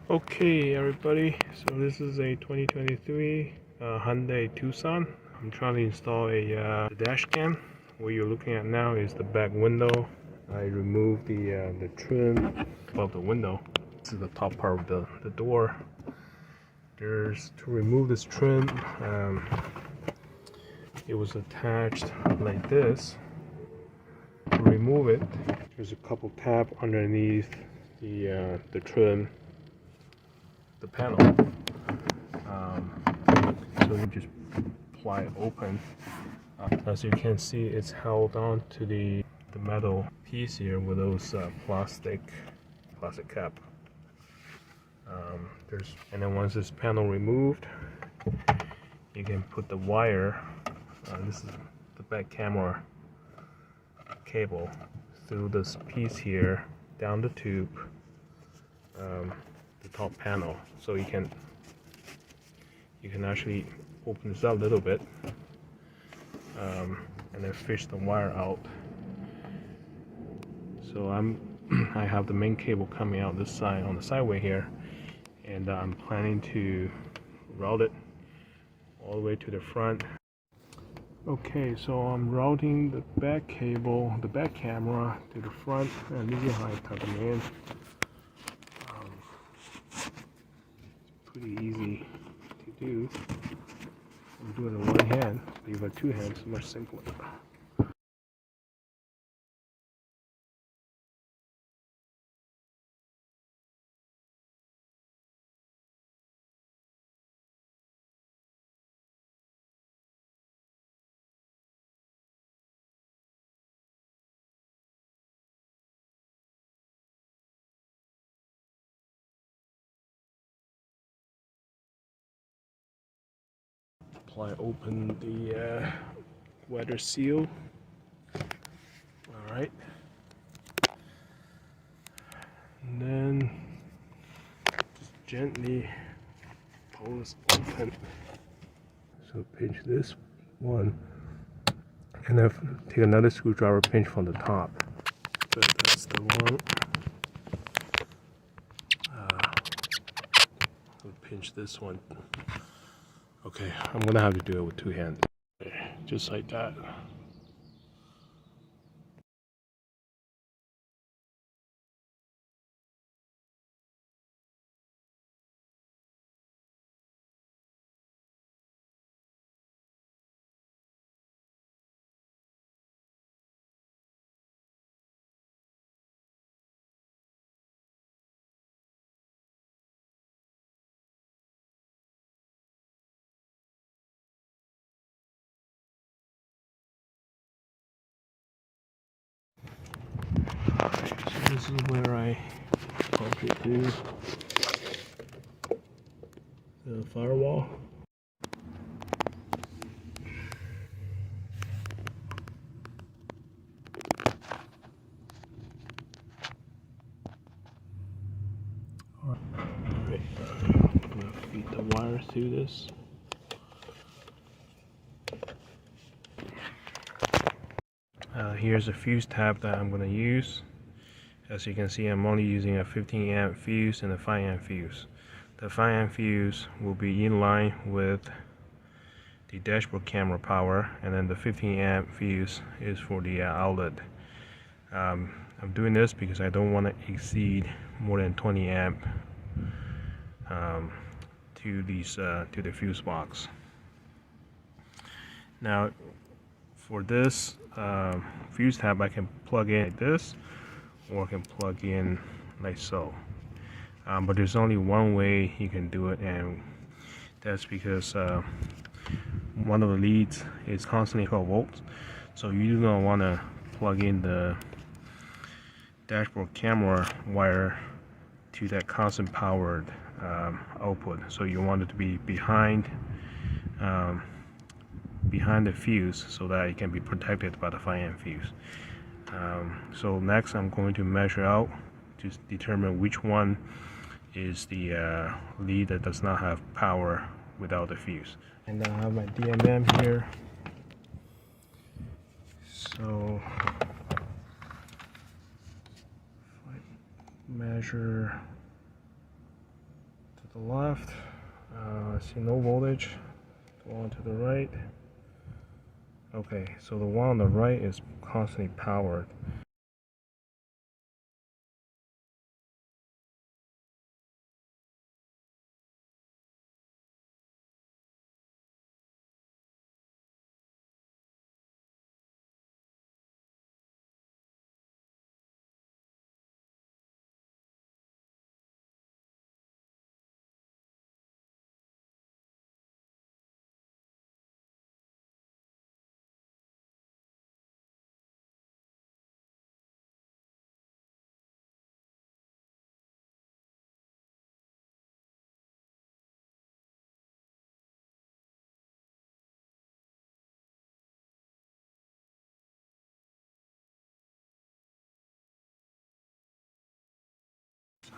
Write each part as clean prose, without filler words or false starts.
Okay, everybody, so this is a 2023 Hyundai Tucson. I'm trying to install a dash cam. What you're looking at now is the back window. I removed the trim above the window. This is the top part of the door. There's to remove this trim. It was attached like this. To remove it, there's a couple tabs underneath the trim. The panel, so you just pry it open. As you can see, it's held on to the metal piece here with those plastic cap. And then once this panel removed, you can put the wire. This is the back camera cable through this piece here down the tube. The top panel, so you can actually open this up a little bit, and then fish the wire out. So I have the main cable coming out this side on the sideway here, and I'm planning to route it all the way to the front. Okay, so I'm routing the back cable, the back camera to the front, and this is how I tuck them in. Pretty easy to do. I'm doing it in one hand, but you've got two hands, it's much simpler. Apply open the weather seal. Alright. And then just gently pull this open. So pinch this one, and then take another screwdriver, pinch from the top. Good, that's the one. So pinch this one. Okay, I'm gonna have to do it with two hands. Okay, just like that. Alright, so this is where I plug it through the firewall. Alright, I'm gonna feed the wire through this. Here's a fuse tab that I'm going to use. As you can see, I'm only using a 15 amp fuse and a 5 amp fuse. The 5 amp fuse will be in line with the dashboard camera power, and then the 15 amp fuse is for the outlet. I'm doing this because I don't want to exceed more than 20 amp to the fuse box. Now for this fuse tab, I can plug in like this, or I can plug in like so. But there's only one way you can do it, and that's because one of the leads is constantly 12 volts. So you do not want to plug in the dashboard camera wire to that constant powered output. So you want it to be behind the fuse, so that it can be protected by the 5 amp fuse. So next I'm going to measure out to determine which one is the lead that does not have power without the fuse. And then I have my DMM here. So if I measure the left. I see no voltage. The one to the right. Okay, so the one on the right is constantly powered.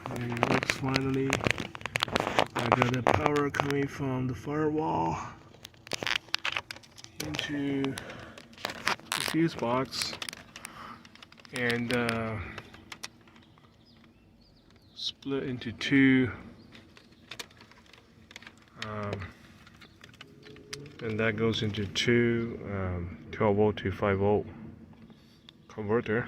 And it works finally. I got the power coming from the firewall into the fuse box and split into two, and that goes into two 12 volt to 5 volt converter.